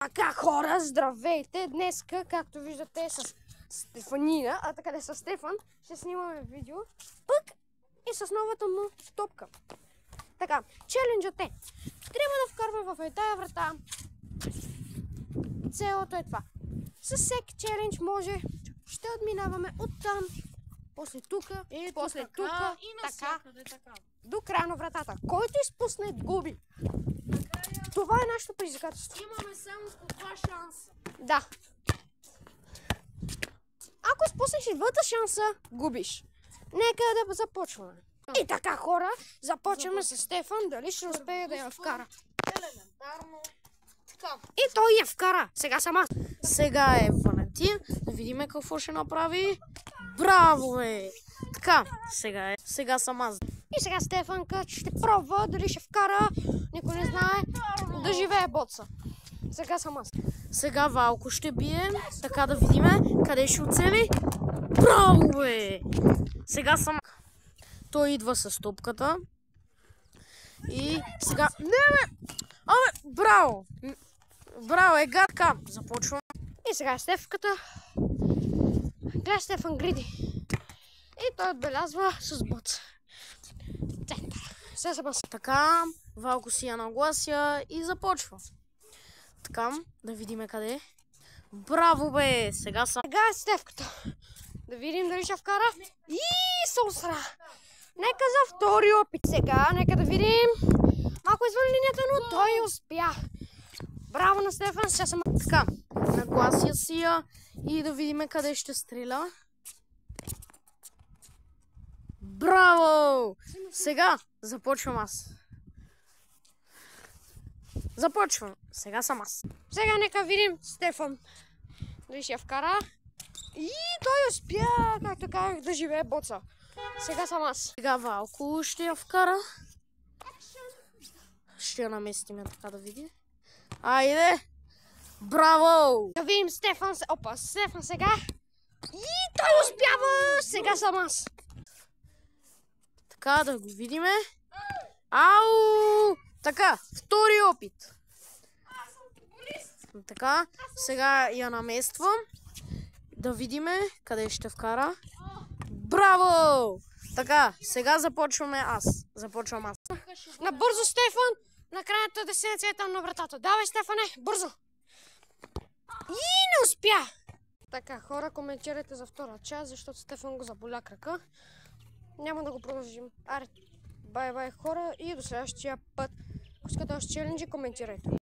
Така хора, здравейте! Днеска, както виждате, с Стефанина, а така да с Стефан, ще снимаме видео пък и с новата му топка. Така, челенджът е. Трябва да вкарваме в тая врата. Целото е това. С всеки челендж може, ще отминаваме оттам, после тука, после тука, така, до края на вратата. Който изпусне, губи. Това е нашето предизвикателство. Имаме само по 2 шанса. Да. Ако изпуснеш и двата шанса, губиш. Нека да започваме. И така хора, започваме с Стефан, дали ще успее да я вкара. Елементарно. Така. И той я вкара. Сега сама. Сега е Валентин. Да видим какво ще направи. Браво, бе! Така, сега съм аз. И сега Стефанка ще пробва дали ще вкара, никой не знае, да живее боца. Сега съм аз. Сега Валко ще бие, така да видим къде ще оцели. Браво, бе! Сега съм. Той идва с топката. И сега. Не, бе! Абе, браво! Браво, е гадка. Започвам. И сега е Стефката. Гледа Стефан гриди. И той отбелязва с боца. Център. Сега съм аз. Така, Валко си я наглася и започва. Така, да видим къде. Браво, бе! Сега съм. Сега е Стефката. Да видим дали ще вкара. И се усра. Нека за втори опит сега. Нека да видим. Малко извън линията, но той успя. Браво на Стефан. Сега съм. Така, наглася си я и да видим къде ще стреля. Браво! Сега започвам аз. Започвам. Сега съм аз. Сега нека видим Стефан. Дали ще я вкара. И той успя, както казах, да живее боца. Сега съм аз. Сега Валко ще я вкара. Ще я наместим така да види. Айде! Браво! Да видим Стефан. Опа, Стефан сега. И той успява. Сега съм аз. Така да го видиме. Ау! Така, втори опит. Така, сега я намествам. Да видиме къде ще вкара. Браво! Така, сега започваме аз. Започвам аз. Набързо Стефан. На крайната дестинация е там на вратата. Давай, Стефане, бързо. И не успя. Така, хора, коментирайте за втора част, защото Стефан го заболя крака. Няма да го продължим. Аре, бай-бай хора и до следващия път. Ако искате още челенджи, коментирайте.